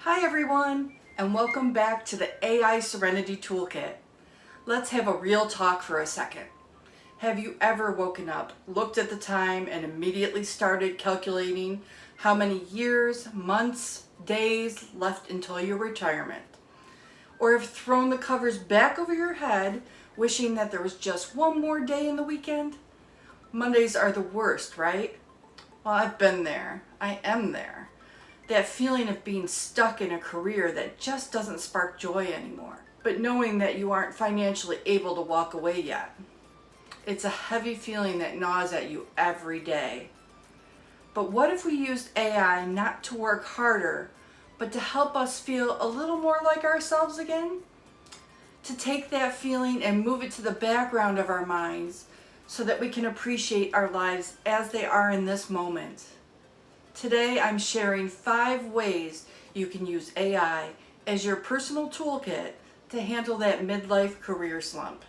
Hi everyone, and welcome back to the AI Serenity Toolkit. Let's have a real talk for a second. Have you ever woken up, looked at the time, and immediately started calculating how many years, months, days left until your retirement? Or have thrown the covers back over your head, wishing that there was just one more day in the weekend? Mondays are the worst, right? Well, I've been there. I am there. That feeling of being stuck in a career that just doesn't spark joy anymore, but knowing that you aren't financially able to walk away yet. It's a heavy feeling that gnaws at you every day. But what if we used AI not to work harder, but to help us feel a little more like ourselves again? To take that feeling and move it to the background of our minds so that we can appreciate our lives as they are in this moment. Today I'm sharing 5 ways you can use AI as your personal toolkit to handle that midlife career slump.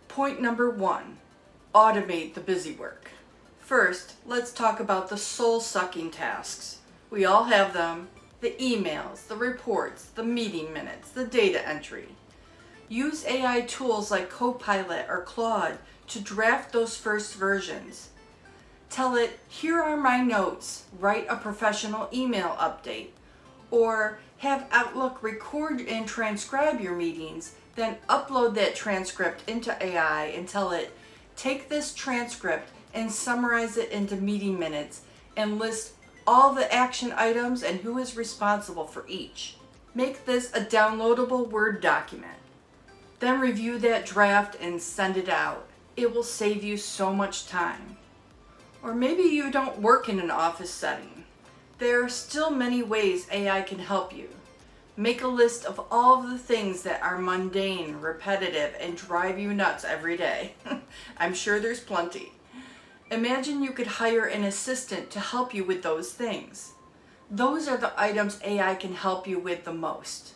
Point number 1, automate the busy work. First, let's talk about the soul-sucking tasks. We all have them: the emails, the reports, the meeting minutes, the data entry. Use AI tools like Copilot or Claude to draft those first versions. Tell it, here are my notes, write a professional email update. Or have Outlook record and transcribe your meetings, then upload that transcript into AI and tell it, take this transcript and summarize it into meeting minutes and list all the action items and who is responsible for each. Make this a downloadable Word document. Then review that draft and send it out. It will save you so much time. Or maybe you don't work in an office setting. There are still many ways AI can help you. Make a list of all of the things that are mundane, repetitive, and drive you nuts every day. I'm sure there's plenty. Imagine you could hire an assistant to help you with those things. Those are the items AI can help you with the most.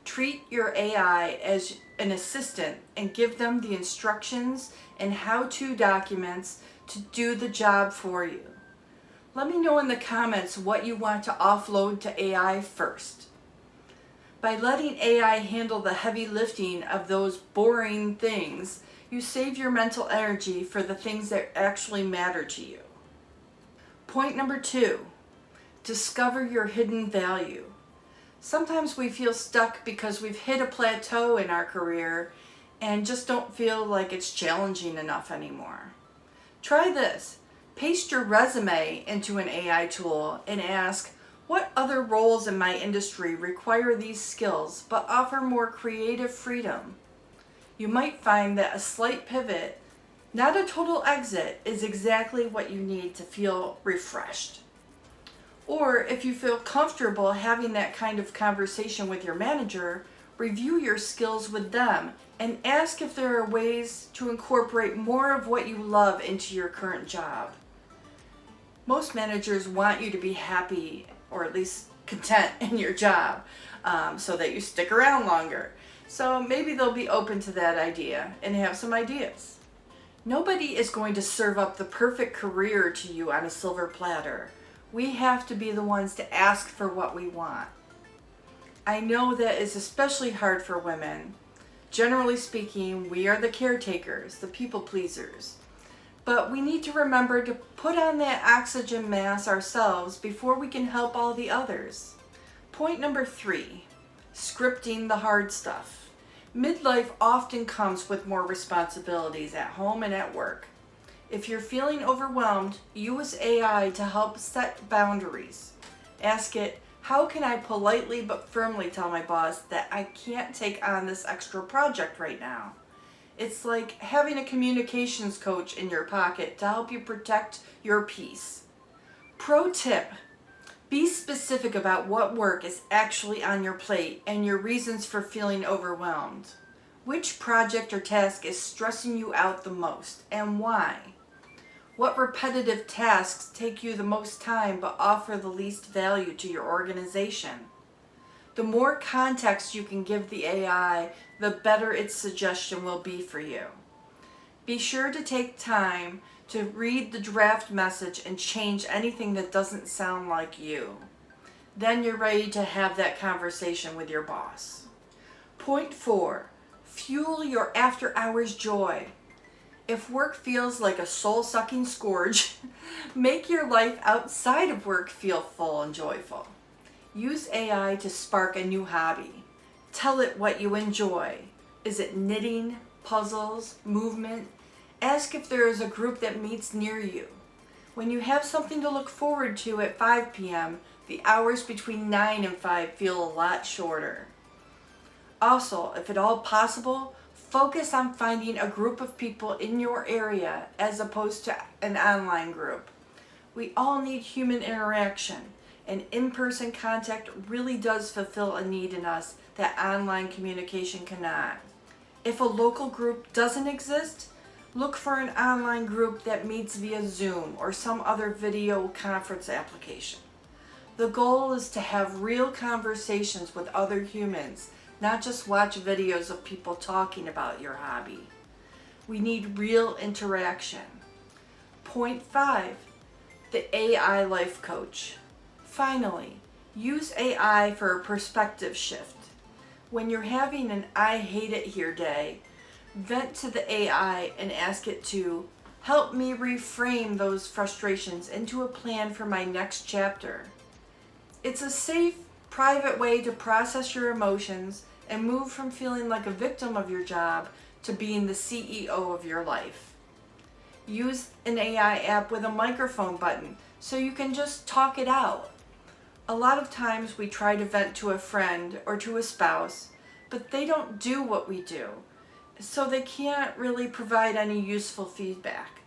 Treat your AI as an assistant and give them the instructions and how-to documents to do the job for you. Let me know in the comments what you want to offload to AI first. By letting AI handle the heavy lifting of those boring things, you save your mental energy for the things that actually matter to you. Point number 2, discover your hidden value. Sometimes we feel stuck because we've hit a plateau in our career and just don't feel like it's challenging enough anymore. Try this. Paste your resume into an AI tool and ask, what other roles in my industry require these skills but offer more creative freedom? You might find that a slight pivot, not a total exit, is exactly what you need to feel refreshed. Or if you feel comfortable having that kind of conversation with your manager, review your skills with them and ask if there are ways to incorporate more of what you love into your current job. Most managers want you to be happy or at least content in your job so that you stick around longer. So maybe they'll be open to that idea and have some ideas. Nobody is going to serve up the perfect career to you on a silver platter. We have to be the ones to ask for what we want. I know that is especially hard for women. Generally speaking, we are the caretakers, the people pleasers. But we need to remember to put on that oxygen mask ourselves before we can help all the others. Point number 3, scripting the hard stuff. Midlife often comes with more responsibilities at home and at work. If you're feeling overwhelmed, use AI to help set boundaries. Ask it, how can I politely but firmly tell my boss that I can't take on this extra project right now? It's like having a communications coach in your pocket to help you protect your peace. Pro tip, be specific about what work is actually on your plate and your reasons for feeling overwhelmed. Which project or task is stressing you out the most and why? What repetitive tasks take you the most time but offer the least value to your organization? The more context you can give the AI, the better its suggestion will be for you. Be sure to take time to read the draft message and change anything that doesn't sound like you. Then you're ready to have that conversation with your boss. Point 4, fuel your after-hours joy. If work feels like a soul-sucking scourge, make your life outside of work feel full and joyful. Use AI to spark a new hobby. Tell it what you enjoy. Is it knitting, puzzles, movement? Ask if there is a group that meets near you. When you have something to look forward to at 5 p.m., the hours between 9 and 5 feel a lot shorter. Also, if at all possible, focus on finding a group of people in your area as opposed to an online group. We all need human interaction, and in-person contact really does fulfill a need in us that online communication cannot. If a local group doesn't exist, look for an online group that meets via Zoom or some other video conference application. The goal is to have real conversations with other humans, not just watch videos of people talking about your hobby. We need real interaction. Point 5, the AI life coach. Finally, use AI for a perspective shift. When you're having an I hate it here day, vent to the AI and ask it to help me reframe those frustrations into a plan for my next chapter. It's a safe, private way to process your emotions and move from feeling like a victim of your job to being the CEO of your life. Use an AI app with a microphone button so you can just talk it out. A lot of times we try to vent to a friend or to a spouse, but they don't do what we do, so they can't really provide any useful feedback.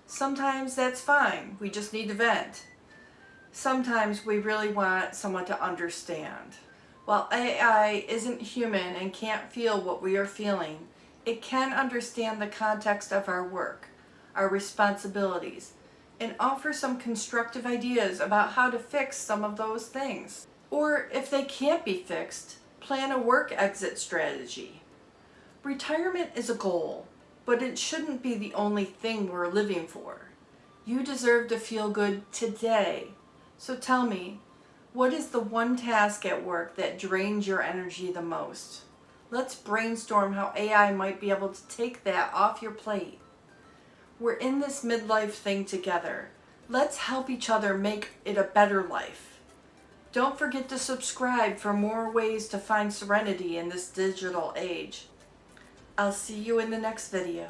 Sometimes that's fine, we just need to vent. Sometimes we really want someone to understand. While AI isn't human and can't feel what we are feeling, it can understand the context of our work, our responsibilities, and offer some constructive ideas about how to fix some of those things. Or if they can't be fixed, plan a work exit strategy. Retirement is a goal, but it shouldn't be the only thing we're living for. You deserve to feel good today. So tell me, what is the one task at work that drains your energy the most? Let's brainstorm how AI might be able to take that off your plate. We're in this midlife thing together. Let's help each other make it a better life. Don't forget to subscribe for more ways to find serenity in this digital age. I'll see you in the next video.